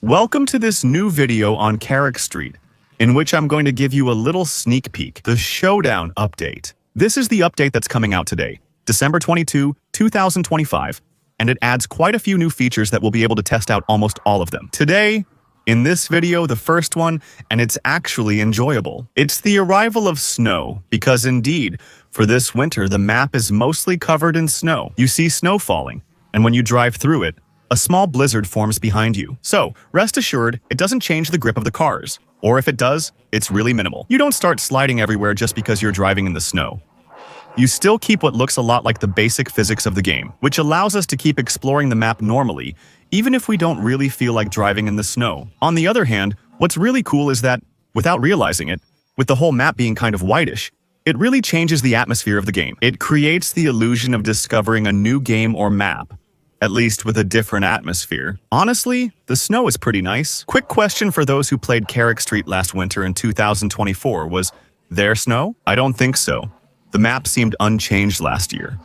Welcome to this new video on CARX Street, in which I'm going to give you a little sneak peek, the Showdown update. This is the update that's coming out today, December 22, 2025, and it adds quite a few new features that we'll be able to test out almost all of them. Today, in this video, the first one, and it's actually enjoyable. It's the arrival of snow, because indeed, for this winter, the map is mostly covered in snow. You see snow falling, and when you drive through it, a small blizzard forms behind you. So, rest assured, it doesn't change the grip of the cars. Or if it does, it's really minimal. You don't start sliding everywhere just because you're driving in the snow. You still keep what looks a lot like the basic physics of the game, which allows us to keep exploring the map normally, even if we don't really feel like driving in the snow. On the other hand, what's really cool is that, without realizing it, with the whole map being kind of whitish, it really changes the atmosphere of the game. It creates the illusion of discovering a new game or map, at least with a different atmosphere. Honestly, the snow is pretty nice. Quick question for those who played CARX Street last winter in 2024, was there snow? I don't think so. The map seemed unchanged last year.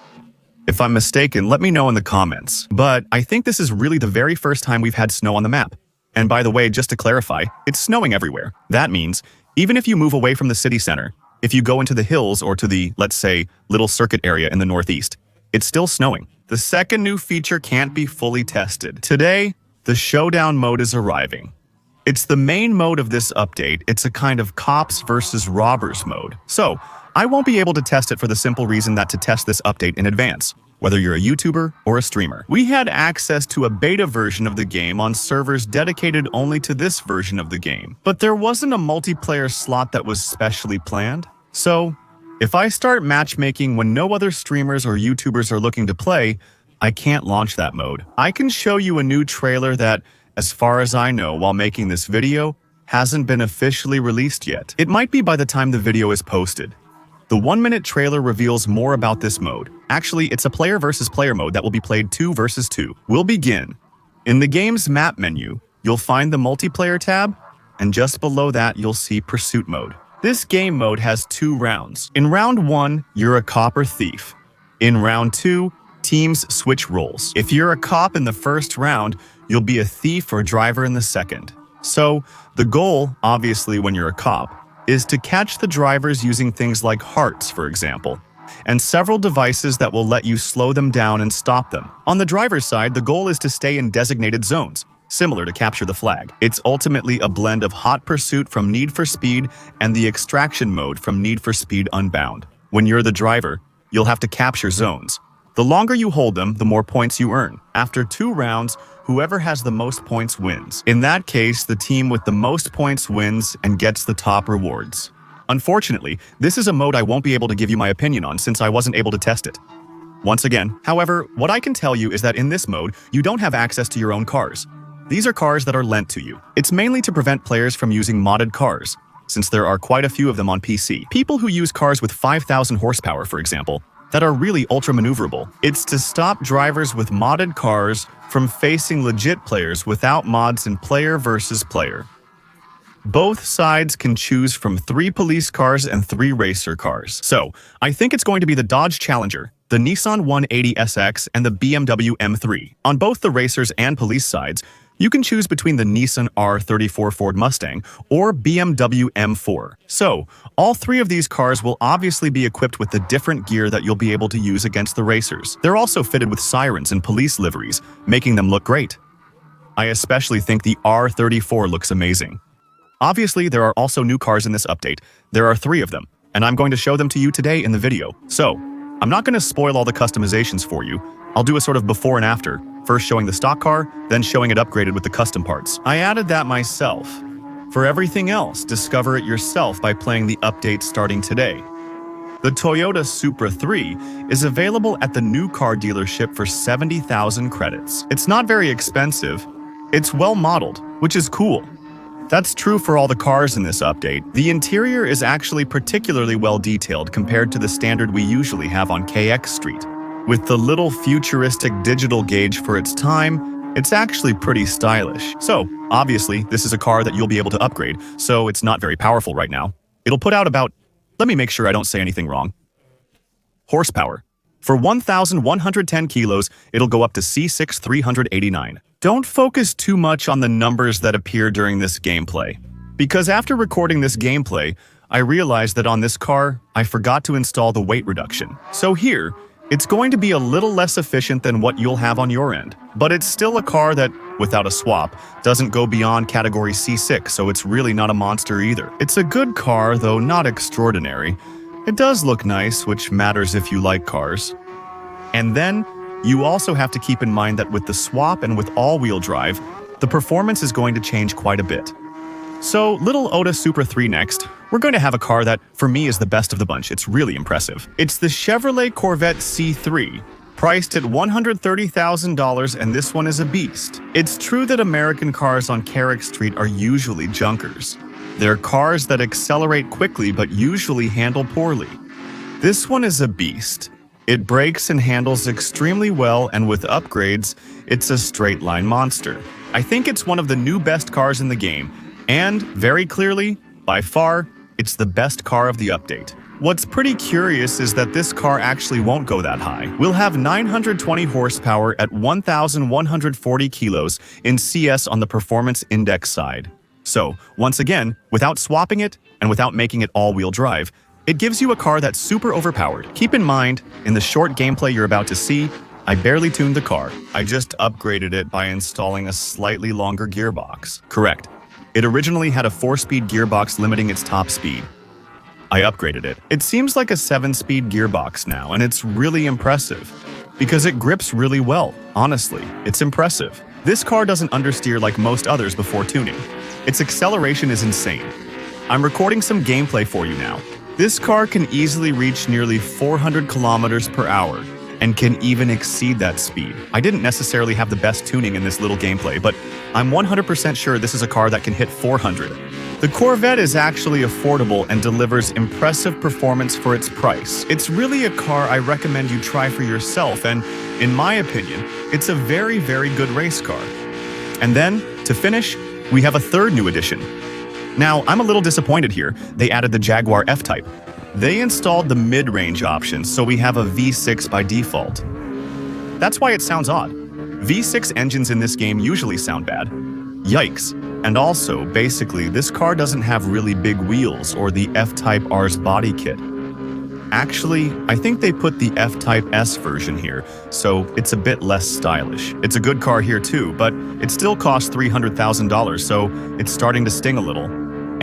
If I'm mistaken, let me know in the comments. But I think this is really the very first time we've had snow on the map. And by the way, just to clarify, it's snowing everywhere. That means, even if you move away from the city center, if you go into the hills or to the, let's say, little circuit area in the northeast, it's still snowing. The second new feature can't be fully tested. Today, the Showdown mode is arriving. It's the main mode of this update. It's a kind of cops versus robbers mode. So, I won't be able to test it for the simple reason that to test this update in advance, whether you're a YouTuber or a streamer. We had access to a beta version of the game on servers dedicated only to this version of the game, but there wasn't a multiplayer slot that was specially planned. So, if I start matchmaking when no other streamers or YouTubers are looking to play, I can't launch that mode. I can show you a new trailer that, as far as I know while making this video, hasn't been officially released yet. It might be by the time the video is posted. The 1-minute trailer reveals more about this mode. Actually, it's a player versus player mode that will be played 2 versus 2. We'll begin. In the game's map menu, you'll find the multiplayer tab, and just below that you'll see pursuit mode. This game mode has 2 rounds. In round 1, you're a cop or thief. In round 2, teams switch roles. If you're a cop in the first round, you'll be a thief or driver in the second. So, the goal, obviously when you're a cop, is to catch the drivers using things like hearts, for example, and several devices that will let you slow them down and stop them. On the driver's side, the goal is to stay in designated zones, similar to Capture the Flag. It's ultimately a blend of Hot Pursuit from Need for Speed and the Extraction mode from Need for Speed Unbound. When you're the driver, you'll have to capture zones. The longer you hold them, the more points you earn. After 2 rounds, whoever has the most points wins. In that case, the team with the most points wins and gets the top rewards. Unfortunately, this is a mode I won't be able to give you my opinion on since I wasn't able to test it. Once again, however, what I can tell you is that in this mode, you don't have access to your own cars. These are cars that are lent to you. It's mainly to prevent players from using modded cars, since there are quite a few of them on PC. People who use cars with 5,000 horsepower, for example, that are really ultra-maneuverable. It's to stop drivers with modded cars from facing legit players without mods in player versus player. Both sides can choose from 3 police cars and 3 racer cars. So, I think it's going to be the Dodge Challenger, the Nissan 180SX, and the BMW M3. On both the racers and police sides, you can choose between the Nissan R34 Ford Mustang or BMW M4. So, all 3 of these cars will obviously be equipped with the different gear that you'll be able to use against the racers. They're also fitted with sirens and police liveries, making them look great. I especially think the R34 looks amazing. Obviously, there are also new cars in this update. There are 3 of them, and I'm going to show them to you today in the video. So, I'm not going to spoil all the customizations for you. I'll do a sort of before and after, first showing the stock car, then showing it upgraded with the custom parts. I added that myself. For everything else, discover it yourself by playing the update starting today. The Toyota Supra 3 is available at the new car dealership for 70,000 credits. It's not very expensive. It's well modeled, which is cool. That's true for all the cars in this update. The interior is actually particularly well detailed compared to the standard we usually have on CARX Street. With the little futuristic digital gauge for its time, it's actually pretty stylish. So, obviously, this is a car that you'll be able to upgrade, so it's not very powerful right now. It'll put out about, let me make sure I don't say anything wrong, horsepower. For 1,110 kilos, it'll go up to C6 389. Don't focus too much on the numbers that appear during this gameplay, because after recording this gameplay, I realized that on this car, I forgot to install the weight reduction. So here, it's going to be a little less efficient than what you'll have on your end, but it's still a car that, without a swap, doesn't go beyond category C6, so it's really not a monster either. It's a good car, though not extraordinary. It does look nice, which matters if you like cars. And then, you also have to keep in mind that with the swap and with all-wheel drive, the performance is going to change quite a bit. So, little Oda Supra 3 next. We're going to have a car that, for me, is the best of the bunch. It's really impressive. It's the Chevrolet Corvette C3, priced at $130,000, and this one is a beast. It's true that American cars on CARX Street are usually junkers. They're cars that accelerate quickly but usually handle poorly. This one is a beast. It brakes and handles extremely well, and with upgrades, it's a straight-line monster. I think it's one of the new best cars in the game, and, very clearly, by far, it's the best car of the update. What's pretty curious is that this car actually won't go that high. We'll have 920 horsepower at 1,140 kilos in CS on the performance index side. So, once again, without swapping it, and without making it all-wheel drive, it gives you a car that's super overpowered. Keep in mind, in the short gameplay you're about to see, I barely tuned the car. I just upgraded it by installing a slightly longer gearbox. Correct. It originally had a 4-speed gearbox limiting its top speed. I upgraded it. It seems like a 7-speed gearbox now, and it's really impressive. Because it grips really well, honestly. It's impressive. This car doesn't understeer like most others before tuning. Its acceleration is insane. I'm recording some gameplay for you now. This car can easily reach nearly 400 kilometers per hour, and can even exceed that speed. I didn't necessarily have the best tuning in this little gameplay, but I'm 100% sure this is a car that can hit 400. The Corvette is actually affordable and delivers impressive performance for its price. It's really a car I recommend you try for yourself, and in my opinion, it's a very, very good race car. And then, to finish, we have a third new addition. Now, I'm a little disappointed here. They added the Jaguar F-Type. They installed the mid-range option, so we have a V6 by default. That's why it sounds odd. V6 engines in this game usually sound bad. Yikes. And also, basically, this car doesn't have really big wheels or the F-Type R's body kit. Actually, I think they put the F-Type S version here, so it's a bit less stylish. It's a good car here too, but it still costs $300,000, so it's starting to sting a little.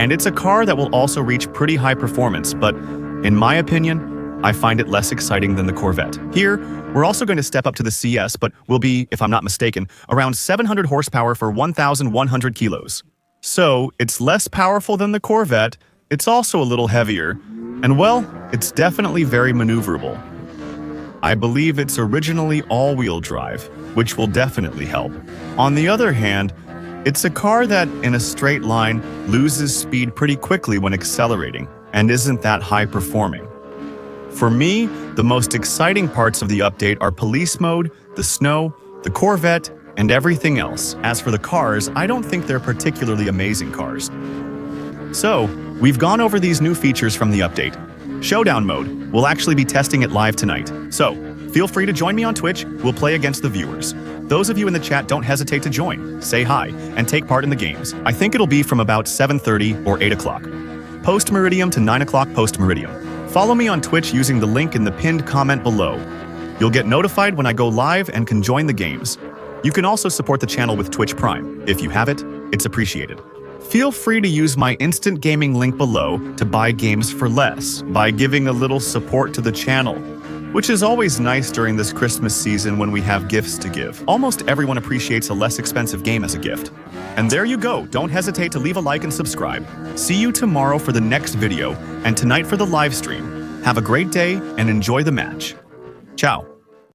And it's a car that will also reach pretty high performance, but in my opinion, I find it less exciting than the Corvette. Here, we're also going to step up to the CS, but will be, if I'm not mistaken, around 700 horsepower for 1,100 kilos. So, it's less powerful than the Corvette, it's also a little heavier, and well, it's definitely very maneuverable. I believe it's originally all-wheel drive, which will definitely help. On the other hand, it's a car that, in a straight line, loses speed pretty quickly when accelerating, and isn't that high-performing. For me, the most exciting parts of the update are police mode, the snow, the Corvette, and everything else. As for the cars, I don't think they're particularly amazing cars. So, we've gone over these new features from the update. Showdown mode, we'll actually be testing it live tonight. So, feel free to join me on Twitch, we'll play against the viewers. Those of you in the chat, don't hesitate to join, say hi, and take part in the games. I think it'll be from about 7:30 or 8 o'clock. Post-meridium to 9 o'clock post-meridium. Follow me on Twitch using the link in the pinned comment below. You'll get notified when I go live and can join the games. You can also support the channel with Twitch Prime. If you have it, it's appreciated. Feel free to use my instant gaming link below to buy games for less by giving a little support to the channel, which is always nice during this Christmas season when we have gifts to give. Almost everyone appreciates a less expensive game as a gift. And there you go, don't hesitate to leave a like and subscribe. See you tomorrow for the next video, and tonight for the live stream. Have a great day and enjoy the match. Ciao.